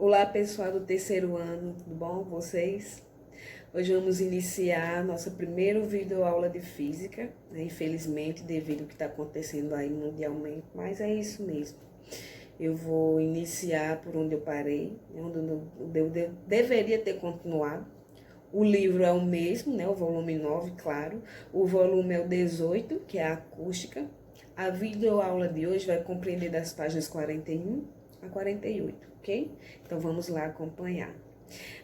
Olá pessoal do terceiro ano, tudo bom? Vocês? Hoje vamos iniciar nossa primeira videoaula de física, né? Infelizmente, devido ao que está acontecendo aí mundialmente, mas é isso mesmo. Eu vou iniciar por onde eu parei, onde eu deveria ter continuado. O livro é o mesmo, né? O volume 9, claro. O volume é o 18, que é a acústica. A videoaula de hoje vai compreender das páginas 41 a 48, ok? Então vamos lá acompanhar.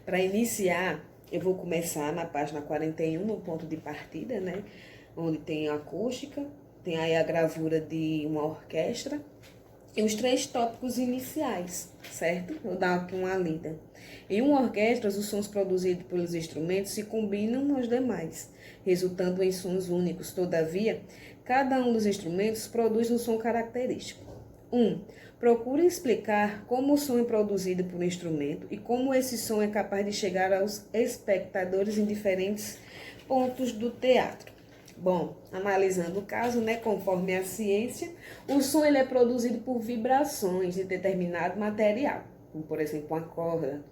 Para iniciar, eu vou começar na página 41, no ponto de partida, né? Onde tem a acústica, tem aí a gravura de uma orquestra e os 3 tópicos iniciais, certo? Vou dar aqui uma lida. Em uma orquestra, os sons produzidos pelos instrumentos se combinam aos demais, resultando em sons únicos. Todavia, cada um dos instrumentos produz um som característico. 1. Procure explicar como o som é produzido por um instrumento e como esse som é capaz de chegar aos espectadores em diferentes pontos do teatro. Bom, analisando o caso, né, conforme a ciência, o som ele é produzido por vibrações de determinado material, como por exemplo uma corda,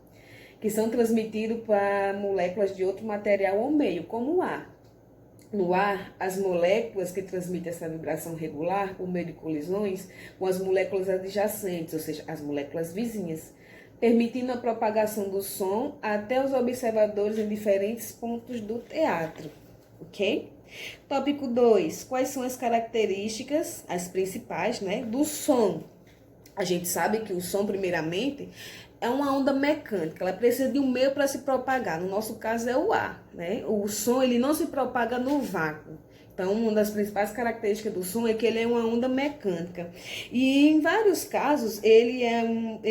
que são transmitidos para moléculas de outro material ou meio, como o ar. No ar, as moléculas que transmitem essa vibração regular por meio de colisões com as moléculas adjacentes, ou seja, as moléculas vizinhas, permitindo a propagação do som até os observadores em diferentes pontos do teatro, ok? Tópico 2. Quais são as características, as principais, né, do som? A gente sabe que o som, primeiramente, é uma onda mecânica, ela precisa de um meio para se propagar. No nosso caso é o ar, né? O som ele não se propaga no vácuo. Então, uma das principais características do som é que ele é uma onda mecânica. E em vários casos, ele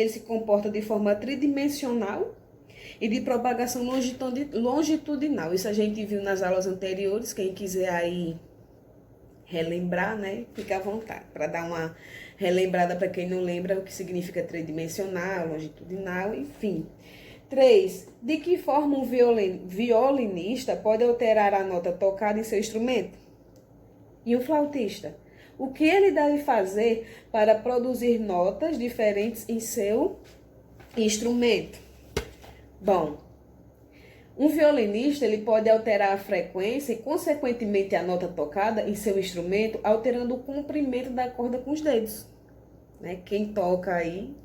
se comporta de forma tridimensional e de propagação longitudinal. Isso a gente viu nas aulas anteriores. Quem quiser aí relembrar, né? Fica à vontade para dar uma relembrada para quem não lembra o que significa tridimensional, longitudinal, enfim. 3. De que forma um violinista pode alterar a nota tocada em seu instrumento? E o flautista? O que ele deve fazer para produzir notas diferentes em seu instrumento? Bom, um violinista ele pode alterar a frequência e, consequentemente, a nota tocada em seu instrumento, alterando o comprimento da corda com os dedos. Né? Quem toca aí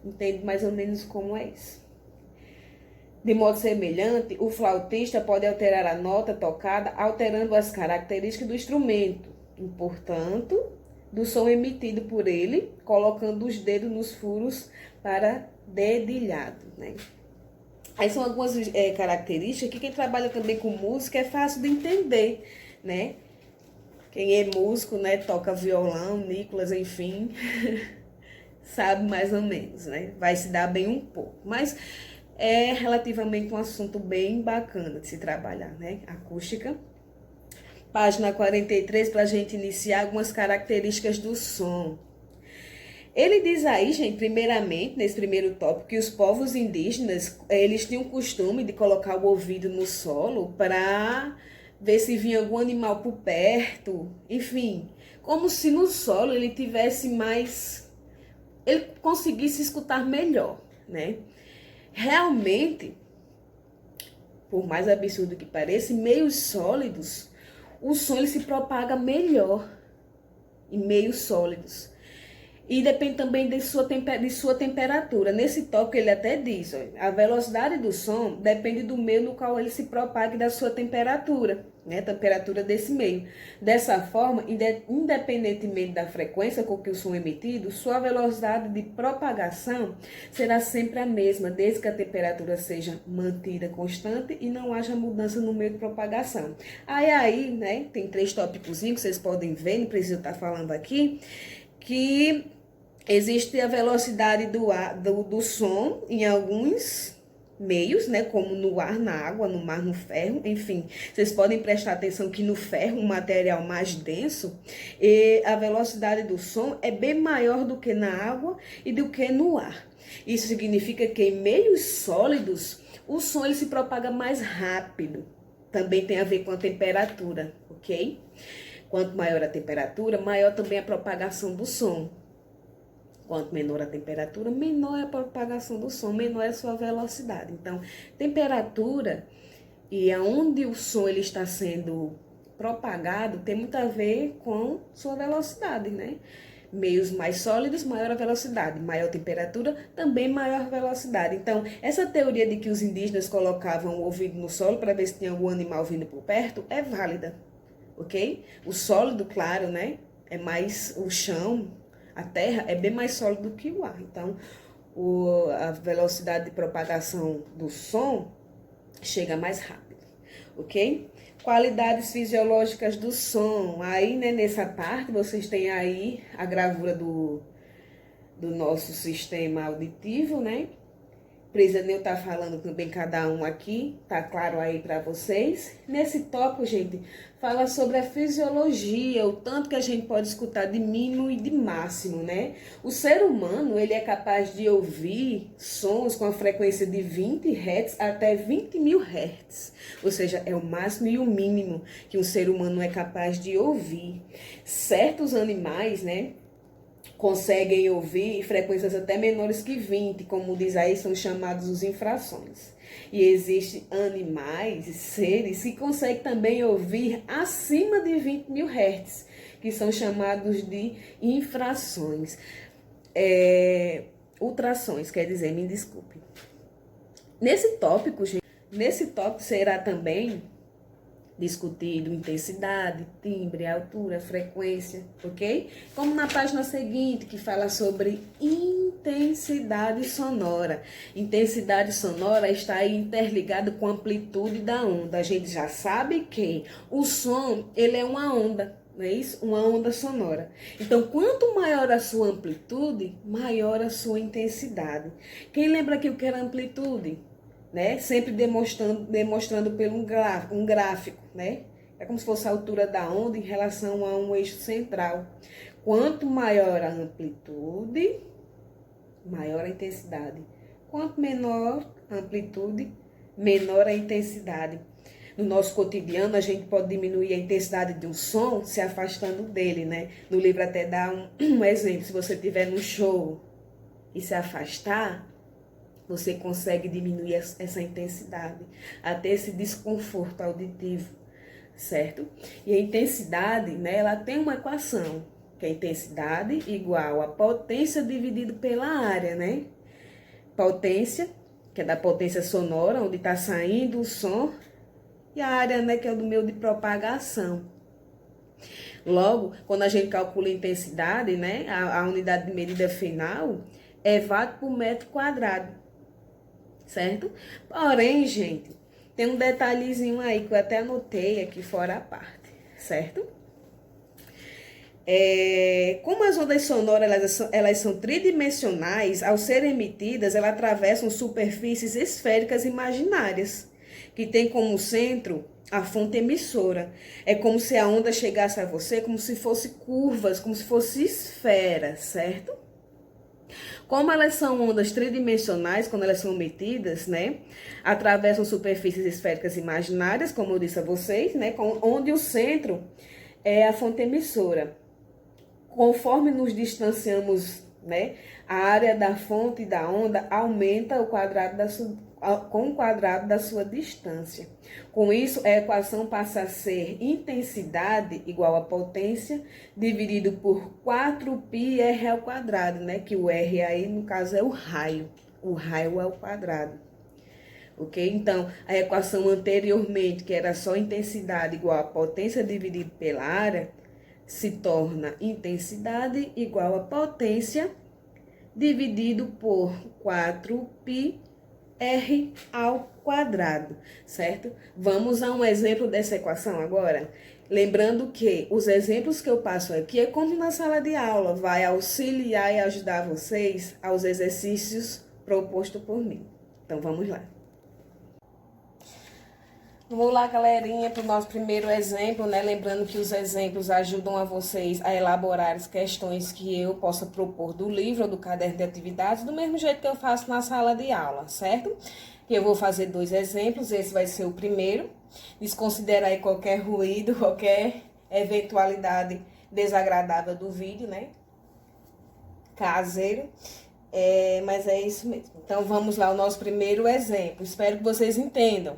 entende mais ou menos como é isso. De modo semelhante, o flautista pode alterar a nota tocada, alterando as características do instrumento, e, portanto, do som emitido por ele, colocando os dedos nos furos para dedilhado, né? Aí são algumas características que quem trabalha também com música é fácil de entender, né? Quem é músico, né, toca violão, Nicolas, enfim, sabe mais ou menos, né? Vai se dar bem um pouco, mas é relativamente um assunto bem bacana de se trabalhar, né? Acústica. Página 43, para a gente iniciar algumas características do som. Ele diz aí, gente, primeiramente, nesse primeiro tópico, que os povos indígenas, eles tinham o costume de colocar o ouvido no solo para ver se vinha algum animal por perto, enfim, como se no solo ele tivesse mais, ele conseguisse escutar melhor, né? Realmente, por mais absurdo que pareça, em meios sólidos, o som ele se propaga melhor em meios sólidos. E depende também de sua temperatura. Nesse tópico ele até diz, ó, a velocidade do som depende do meio no qual ele se propaga e da sua temperatura, né? Temperatura desse meio. Dessa forma, independentemente da frequência com que o som é emitido, sua velocidade de propagação será sempre a mesma, desde que a temperatura seja mantida constante e não haja mudança no meio de propagação. Aí, né, tem 3 tópicos que vocês podem ver, não preciso estar falando aqui, que existe a velocidade do som em alguns meios, né, como no ar, na água, no mar, no ferro, enfim. Vocês podem prestar atenção que no ferro, um material mais denso, a velocidade do som é bem maior do que na água e do que no ar. Isso significa que em meios sólidos, o som ele se propaga mais rápido. Também tem a ver com a temperatura, ok? Quanto maior a temperatura, maior também a propagação do som. Quanto menor a temperatura, menor é a propagação do som, menor é a sua velocidade. Então, temperatura e aonde o som ele está sendo propagado tem muito a ver com sua velocidade, né? Meios mais sólidos, maior a velocidade. Maior temperatura, também maior velocidade. Então, essa teoria de que os indígenas colocavam o ouvido no solo para ver se tinha algum animal vindo por perto é válida, ok? O sólido, claro, né? É mais o chão, a terra é bem mais sólido do que o ar. Então, a velocidade de propagação do som chega mais rápido, ok? Qualidades fisiológicas do som. Aí, né, nessa parte, vocês têm aí a gravura do nosso sistema auditivo, né? Prisa nem eu tá falando também cada um aqui, tá claro aí para vocês. Nesse tópico, gente, fala sobre a fisiologia, o tanto que a gente pode escutar de mínimo e de máximo, né? O ser humano, ele é capaz de ouvir sons com a frequência de 20 Hz até 20.000 Hz. Ou seja, é o máximo e o mínimo que um ser humano é capaz de ouvir. Certos animais, né, conseguem ouvir frequências até menores que 20, como diz aí, são chamados os infrações. E existem animais e seres que conseguem também ouvir acima de 20.000 Hz, que são chamados de infrações. Ultrassons, quer dizer, me desculpe. Nesse tópico, gente, será também discutido intensidade, timbre, altura, frequência, ok? Como na página seguinte, que fala sobre intensidade sonora. Intensidade sonora está aí interligada com a amplitude da onda. A gente já sabe que o som, ele é uma onda, não é isso? Uma onda sonora. Então, quanto maior a sua amplitude, maior a sua intensidade. Quem lembra aqui o que era amplitude? Né? Sempre demonstrando pelo um gráfico, né? É como se fosse a altura da onda em relação a um eixo central. Quanto maior a amplitude, maior a intensidade. Quanto menor a amplitude, menor a intensidade. No nosso cotidiano, a gente pode diminuir a intensidade de um som se afastando dele, né? No livro até dá um exemplo. Se você estiver no show e se afastar, você consegue diminuir essa intensidade, até esse desconforto auditivo, certo? E a intensidade, né, ela tem uma equação, que é a intensidade igual a potência dividido pela área, né? Potência, que é da potência sonora, onde está saindo o som, e a área, né, que é do meio de propagação. Logo, quando a gente calcula a intensidade, né, a unidade de medida final é watt por metro quadrado. Certo? Porém, gente, tem um detalhezinho aí que eu até anotei aqui fora a parte, certo? Como as ondas sonoras elas são tridimensionais, ao serem emitidas, elas atravessam superfícies esféricas imaginárias, que tem como centro a fonte emissora. É como se a onda chegasse a você como se fosse curvas, como se fosse esferas, certo? Como elas são ondas tridimensionais, quando elas são emitidas, né, atravessam superfícies esféricas imaginárias, como eu disse a vocês, né, onde o centro é a fonte emissora. Conforme nos distanciamos, né, a área da fonte da onda aumenta com o quadrado da sua distância. Com isso, a equação passa a ser intensidade igual a potência dividido por 4πr ao quadrado, né? Que o R aí, no caso, é o raio. O raio é o quadrado. Ok? Então, a equação anteriormente, que era só intensidade igual a potência dividido pela área, se torna intensidade igual a potência dividido por 4πr ao quadrado, certo? Vamos a um exemplo dessa equação agora. Lembrando que os exemplos que eu passo aqui é como na sala de aula, vai auxiliar e ajudar vocês aos exercícios propostos por mim. Então, vamos lá. Vamos lá, galerinha, para o nosso primeiro exemplo, né? Lembrando que os exemplos ajudam a vocês a elaborar as questões que eu possa propor do livro ou do caderno de atividades, do mesmo jeito que eu faço na sala de aula, certo? E eu vou fazer 2 exemplos, esse vai ser o primeiro. Desconsidera aí qualquer ruído, qualquer eventualidade desagradável do vídeo, né? caseiro, mas é isso mesmo. Então, vamos lá, o nosso primeiro exemplo. Espero que vocês entendam.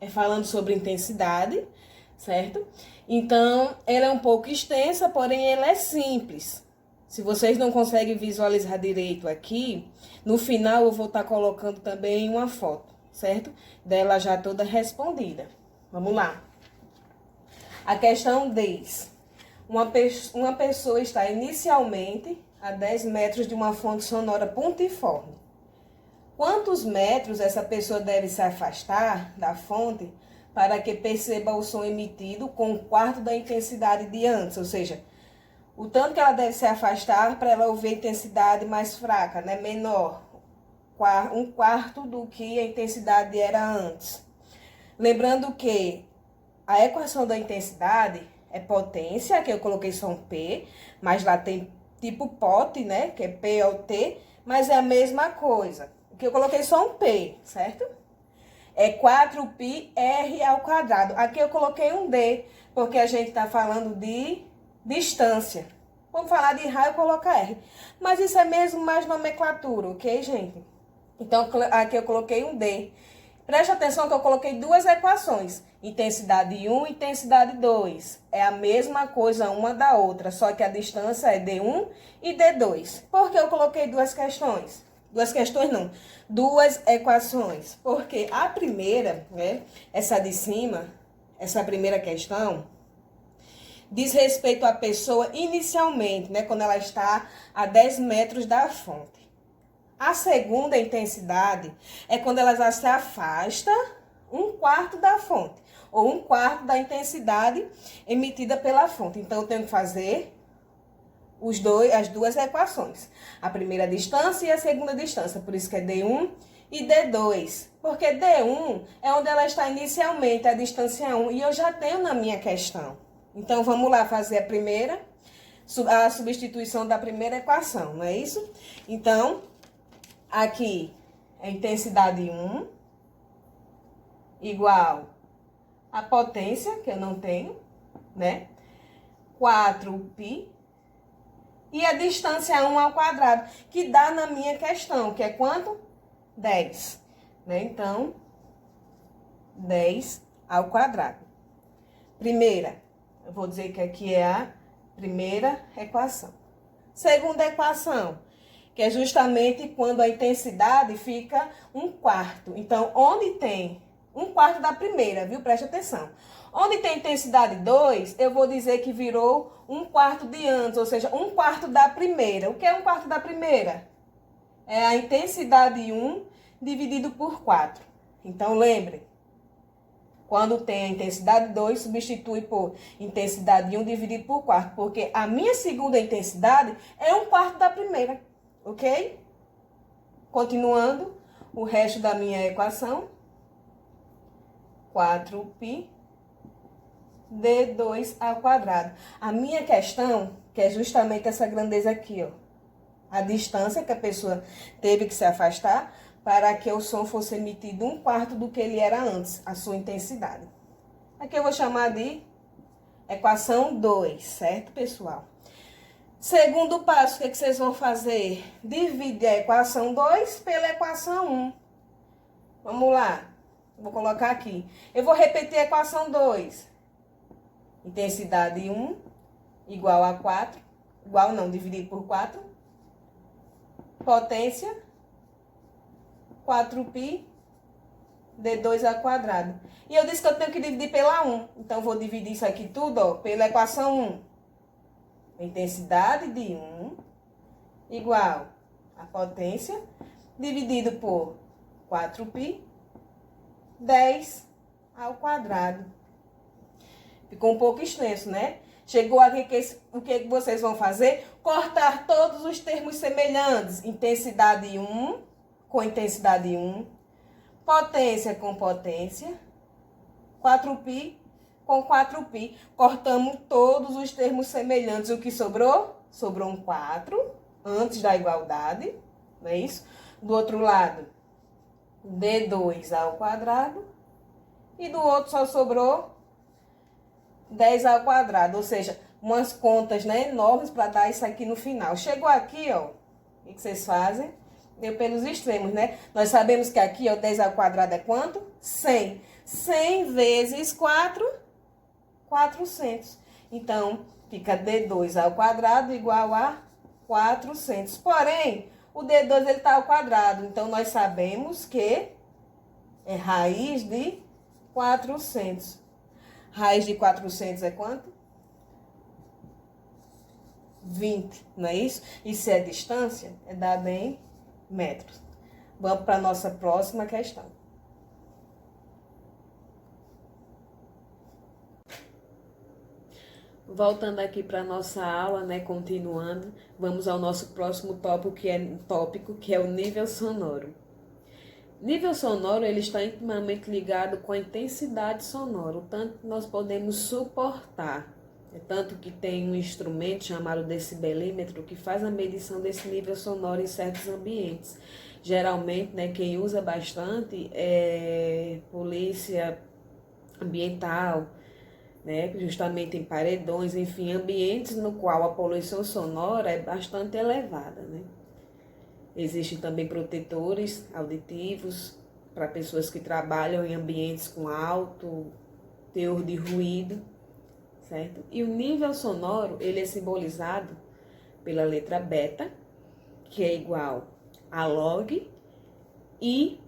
É falando sobre intensidade, certo? Então, ela é um pouco extensa, porém ela é simples. Se vocês não conseguem visualizar direito aqui, no final eu vou estar colocando também uma foto, certo? Dela já toda respondida. Vamos lá. A questão diz: uma pessoa está inicialmente a 10 metros de uma fonte sonora pontiforme. Quantos metros essa pessoa deve se afastar da fonte para que perceba o som emitido com um quarto da intensidade de antes? Ou seja, o tanto que ela deve se afastar para ela ouvir a intensidade mais fraca, né? Menor. Um quarto do que a intensidade era antes. Lembrando que a equação da intensidade é potência, que eu coloquei só um P, mas lá tem tipo pote, né? Que é POT, mas é a mesma coisa. O que eu coloquei só um P, certo? É 4πr ao quadrado. Aqui eu coloquei um D, porque a gente está falando de distância. Vamos falar de raio, coloca R. Mas isso é mesmo mais nomenclatura, ok, gente? Então, aqui eu coloquei um D. Preste atenção que eu coloquei duas equações. Intensidade 1 e intensidade 2. É a mesma coisa uma da outra, só que a distância é D1 e D2. Por que eu coloquei duas questões? Duas questões não, duas equações. Porque a primeira, né, essa de cima, essa primeira questão, diz respeito à pessoa inicialmente, né, quando ela está a 10 metros da fonte. A segunda intensidade é quando ela já se afasta um quarto da fonte, ou um quarto da intensidade emitida pela fonte. Então, eu tenho que fazer as duas equações. A primeira distância e a segunda distância, por isso que é D1 e D2. Porque D1 é onde ela está inicialmente, a distância 1, e eu já tenho na minha questão. Então, vamos lá fazer a substituição da primeira equação, não é isso? Então, aqui é intensidade 1 igual a potência, que eu não tenho, né? 4π. E a distância 1 ao quadrado, que dá na minha questão, que é quanto? 10. Né? Então, 10 ao quadrado. Primeira, eu vou dizer que aqui é a primeira equação. Segunda equação, que é justamente quando a intensidade fica um quarto. Então, onde tem um quarto da primeira, viu? Preste atenção. Onde tem intensidade 2, eu vou dizer que virou um quarto de antes, ou seja, um quarto da primeira. O que é um quarto da primeira? É a intensidade 1 dividido por 4. Então, lembre, quando tem a intensidade 2, substitui por intensidade 1 dividido por 4, porque a minha segunda intensidade é um quarto da primeira, ok? Continuando, o resto da minha equação, 4π D2 ao quadrado. A minha questão, que é justamente essa grandeza aqui, ó. A distância que a pessoa teve que se afastar para que o som fosse emitido um quarto do que ele era antes, a sua intensidade. Aqui eu vou chamar de equação 2, certo, pessoal? Segundo passo, o que vocês vão fazer? Dividir a equação 2 pela equação 1. Vamos lá. Vou colocar aqui. Eu vou repetir a equação 2. Intensidade 1 igual a 4. Igual não, dividido por 4. Potência 4π D2 ao quadrado. E eu disse que eu tenho que dividir pela 1. Então, eu vou dividir isso aqui tudo, ó, pela equação 1. Intensidade de 1 igual a potência dividido por 4π 10 ao quadrado. Ficou um pouco extenso, né? Chegou aqui o que vocês vão fazer? Cortar todos os termos semelhantes. Intensidade 1 com intensidade 1. Potência com potência. 4π com 4π. Cortamos todos os termos semelhantes. O que sobrou? Sobrou um 4 antes da igualdade. Não é isso? Do outro lado, D2 ao quadrado. E do outro só sobrou 10 ao quadrado. Ou seja, umas contas, né, enormes para dar isso aqui no final. Chegou aqui, ó. O que vocês fazem? Deu pelos extremos, né? Nós sabemos que aqui, ó, 10 ao quadrado é quanto? 100. 100 vezes 4, 400. Então, fica D2 ao quadrado igual a 400. Porém, o D2 ele está ao quadrado. Então, nós sabemos que é raiz de 400. Raiz de 400 é quanto? 20, não é isso? E se é distância, é dada em metros. Vamos para a nossa próxima questão. Voltando aqui para a nossa aula, né, continuando, vamos ao nosso próximo tópico, que é o nível sonoro. Nível sonoro, ele está intimamente ligado com a intensidade sonora, o tanto que nós podemos suportar. É tanto que tem um instrumento chamado decibelímetro que faz a medição desse nível sonoro em certos ambientes. Geralmente, né, quem usa bastante é polícia ambiental, né, justamente em paredões, enfim, ambientes no qual a poluição sonora é bastante elevada, né? Existem também protetores auditivos para pessoas que trabalham em ambientes com alto teor de ruído, certo? E o nível sonoro, ele é simbolizado pela letra beta, que é igual a log, e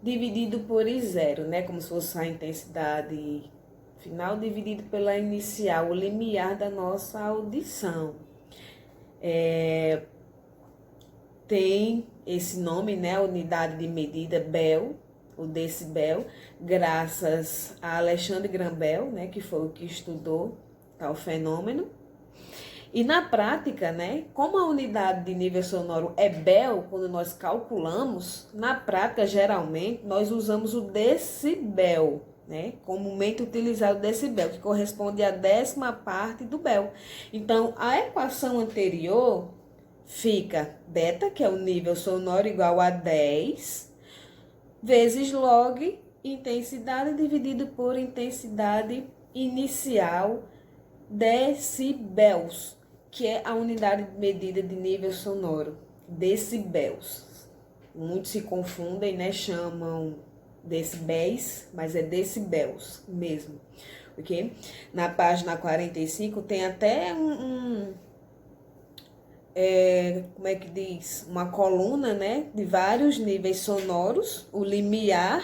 dividido por I0, né? Como se fosse a intensidade final dividido pela inicial, o limiar da nossa audição. Tem esse nome, né? A unidade de medida Bell, o decibel, graças a Alexandre Graham Bell, né? Que foi o que estudou tal fenômeno. E na prática, né, como a unidade de nível sonoro é Bell, quando nós calculamos, na prática, geralmente, nós usamos o decibel, né, comumente utilizado o decibel, que corresponde à 10ª parte do Bell. Então, a equação anterior fica beta, que é o nível sonoro, igual a 10, vezes log, intensidade, dividido por intensidade inicial, decibels, que é a unidade de medida de nível sonoro, decibels. Muitos se confundem, né? Chamam decibéis, mas é decibels mesmo, ok? Na página 45 tem até como é que diz? Uma coluna, né? De vários níveis sonoros, o limiar,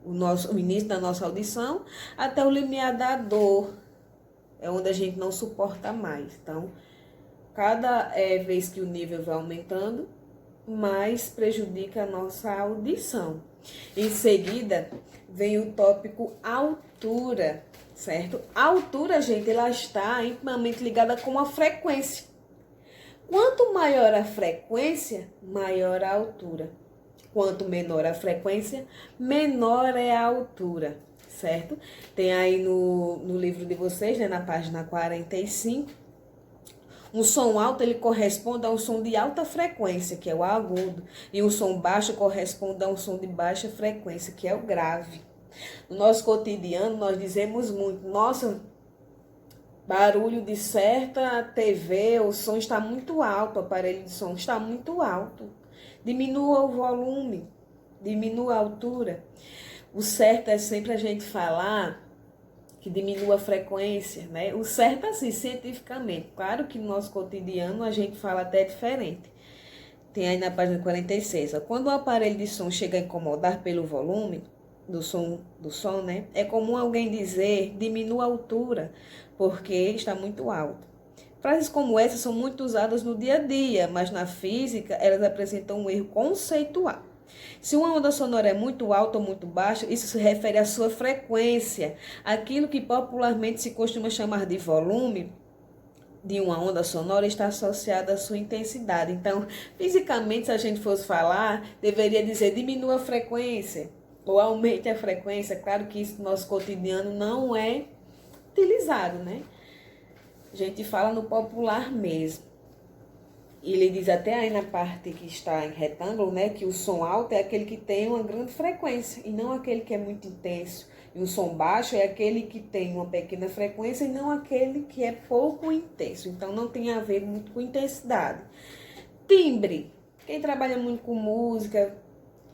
o início da nossa audição, até o limiar da dor, é onde a gente não suporta mais. Então, cada vez que o nível vai aumentando, mais prejudica a nossa audição. Em seguida, vem o tópico altura, certo? A altura, gente, ela está intimamente ligada com a frequência. Quanto maior a frequência, maior a altura. Quanto menor a frequência, menor é a altura, certo? Tem aí no livro de vocês, né, na página 45, um som alto, ele corresponde a um som de alta frequência, que é o agudo, e um som baixo corresponde a um som de baixa frequência, que é o grave. No nosso cotidiano, nós dizemos muito, nossa, barulho de certa TV, o som está muito alto, o aparelho de som está muito alto. Diminua o volume, diminua a altura. O certo é sempre a gente falar que diminua a frequência, né? O certo é assim, cientificamente. Claro que no nosso cotidiano a gente fala até diferente. Tem aí na página 46, ó, quando o aparelho de som chega a incomodar pelo volume do som, né? É comum alguém dizer, diminua a altura, porque está muito alto. Frases como essa são muito usadas no dia a dia, mas na física elas apresentam um erro conceitual. Se uma onda sonora é muito alta ou muito baixa, isso se refere à sua frequência. Aquilo que popularmente se costuma chamar de volume de uma onda sonora está associado à sua intensidade. Então, fisicamente, se a gente fosse falar, deveria dizer diminua a frequência ou aumente a frequência. Claro que isso no nosso cotidiano não é utilizado, né? A gente fala no popular mesmo. E ele diz até aí na parte que está em retângulo, né, que o som alto é aquele que tem uma grande frequência e não aquele que é muito intenso. E o som baixo é aquele que tem uma pequena frequência e não aquele que é pouco intenso. Então, não tem a ver muito com intensidade. Timbre. Quem trabalha muito com música,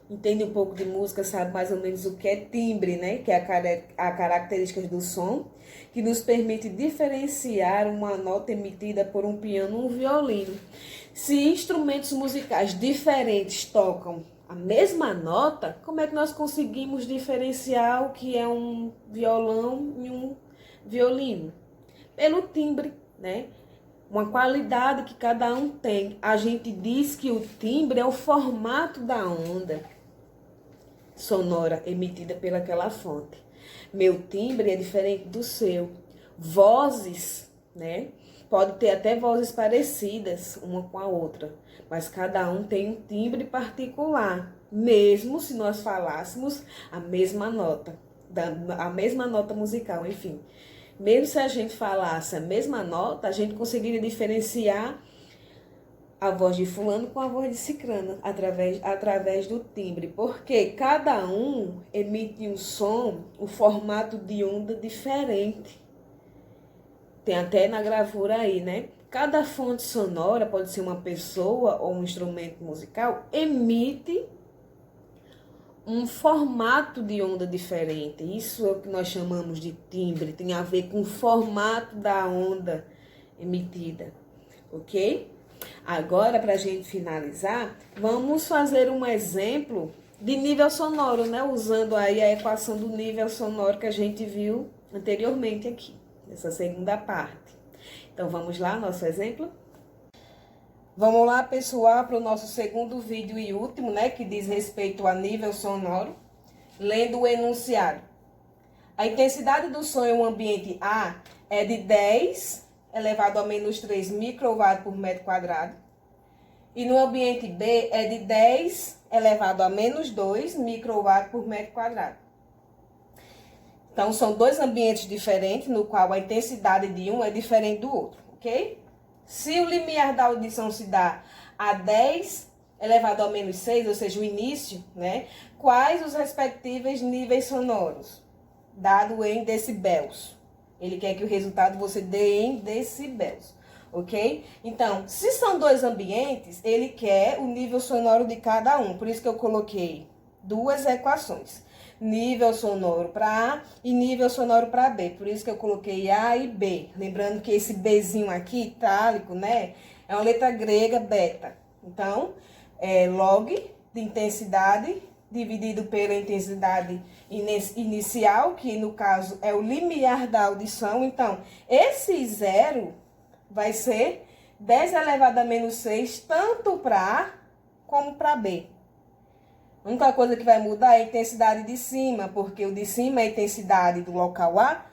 entende um pouco de música, sabe mais ou menos o que é timbre, né? Que é a característica do som, que nos permite diferenciar uma nota emitida por um piano ou um violino. Se instrumentos musicais diferentes tocam a mesma nota, como é que nós conseguimos diferenciar o que é um violão e um violino? Pelo timbre, né? Uma qualidade que cada um tem. A gente diz que o timbre é o formato da onda sonora emitida pelaquela fonte. Meu timbre é diferente do seu. Vozes, né? Pode ter até vozes parecidas uma com a outra, mas cada um tem um timbre particular, mesmo se nós falássemos a mesma nota, a mesma nota musical, enfim. Mesmo se a gente falasse a mesma nota, a gente conseguiria diferenciar a voz de fulano com a voz de cicrano através do timbre, porque cada um emite um som, um formato de onda diferente. Tem até na gravura aí, né? Cada fonte sonora, pode ser uma pessoa ou um instrumento musical, emite um formato de onda diferente. Isso é o que nós chamamos de timbre, tem a ver com o formato da onda emitida, ok? Agora, para a gente finalizar, vamos fazer um exemplo de nível sonoro, né? Usando aí a equação do nível sonoro que a gente viu anteriormente aqui, nessa segunda parte. Então, vamos lá, nosso exemplo? Vamos lá, pessoal, para o nosso segundo vídeo e último, né? Que diz respeito a nível sonoro. Lendo o enunciado. A intensidade do som em um ambiente A é de 10 elevado a menos 3 microwatt por metro quadrado. E no ambiente B é de 10 elevado a menos 2 microwatt por metro quadrado. Então, são dois ambientes diferentes, no qual a intensidade de um é diferente do outro, ok? Se o limiar da audição se dá a 10 elevado a menos 6, ou seja, o início, né? Quais os respectivos níveis sonoros? Dado em decibéis. Ele quer que o resultado você dê em decibéis, ok? Então, se são dois ambientes, ele quer o nível sonoro de cada um. Por isso que eu coloquei duas equações. Nível sonoro para A e nível sonoro para B. Por isso que eu coloquei A e B. Lembrando que esse Bzinho aqui, itálico, né? É uma letra grega, beta. Então, é log de intensidade dividido pela intensidade inicial, que no caso é o limiar da audição. Então, esse zero vai ser 10 elevado a menos 6, tanto para A como para B. A única coisa que vai mudar é a intensidade de cima, porque o de cima é a intensidade do local A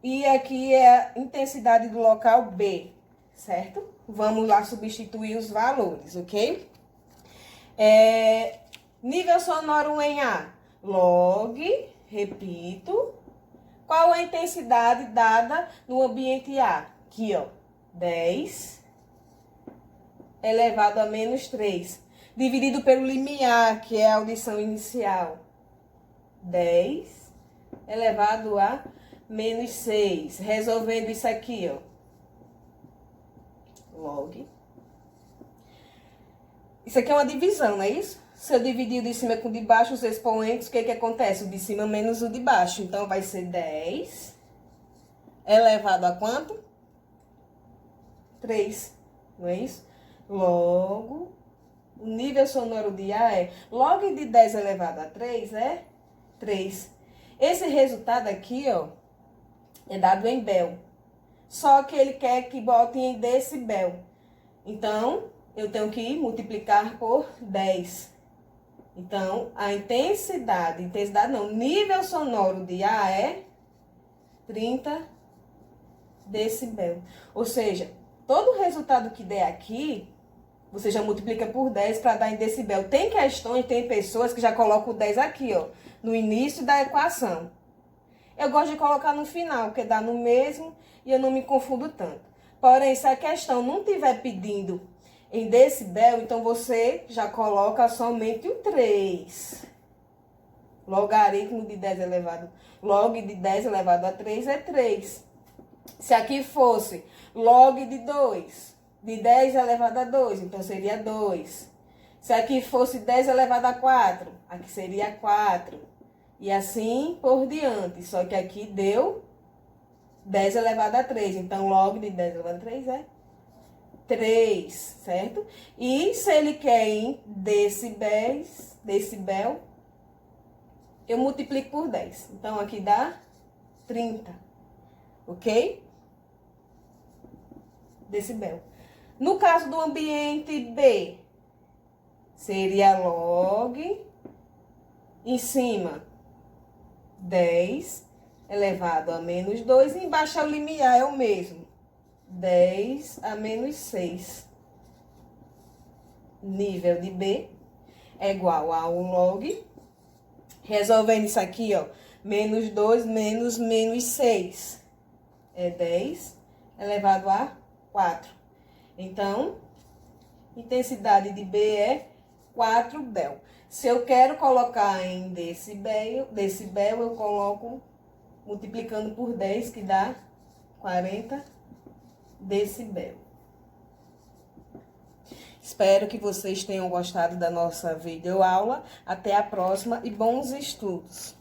e aqui é a intensidade do local B, certo? Vamos lá substituir os valores, ok? Nível sonoro em A. Log, repito. Qual a intensidade dada no ambiente A? Aqui, ó, 10 elevado a menos 3. Dividido pelo limiar, que é a audição inicial. 10 elevado a menos 6. Resolvendo isso aqui, ó. Log. Isso aqui é uma divisão, não é isso? Se eu dividir o de cima com o de baixo, os expoentes, o que acontece? O de cima menos o de baixo. Então, vai ser 10 elevado a quanto? 3, não é isso? Logo, o nível sonoro de A é log de 10 elevado a 3 é 3. Esse resultado aqui, ó, é dado em bel. Só que ele quer que bote em decibel. Então, eu tenho que multiplicar por 10. Então, a intensidade não, nível sonoro de A é 30 decibel. Ou seja, todo resultado que der aqui, você já multiplica por 10 para dar em decibel. Tem questões, tem pessoas que já colocam o 10 aqui, ó, no início da equação. Eu gosto de colocar no final, porque dá no mesmo e eu não me confundo tanto. Porém, se a questão não estiver pedindo em decibel, então você já coloca somente o 3. Logaritmo de 10 elevado, log de 10 elevado a 3 é 3. Se aqui fosse log de 2, de 10 elevado a 2, então seria 2. Se aqui fosse 10 elevado a 4, aqui seria 4. E assim por diante, só que aqui deu 10 elevado a 3, então log de 10 elevado a 3 é 3, certo? E se ele quer em decibel, eu multiplico por 10. Então, aqui dá 30, ok? Decibel. No caso do ambiente B, seria log em cima 10 elevado a menos 2, e embaixo o limiar é o mesmo. 10 a menos 6. Nível de B é igual ao log. Resolvendo isso aqui, ó. Menos 2 menos 6. É 10 elevado a 4. Então, intensidade de B é 4 Bel. Se eu quero colocar em decibel, eu coloco multiplicando por 10, que dá 40 decibel. Espero que vocês tenham gostado da nossa videoaula. Até a próxima e bons estudos!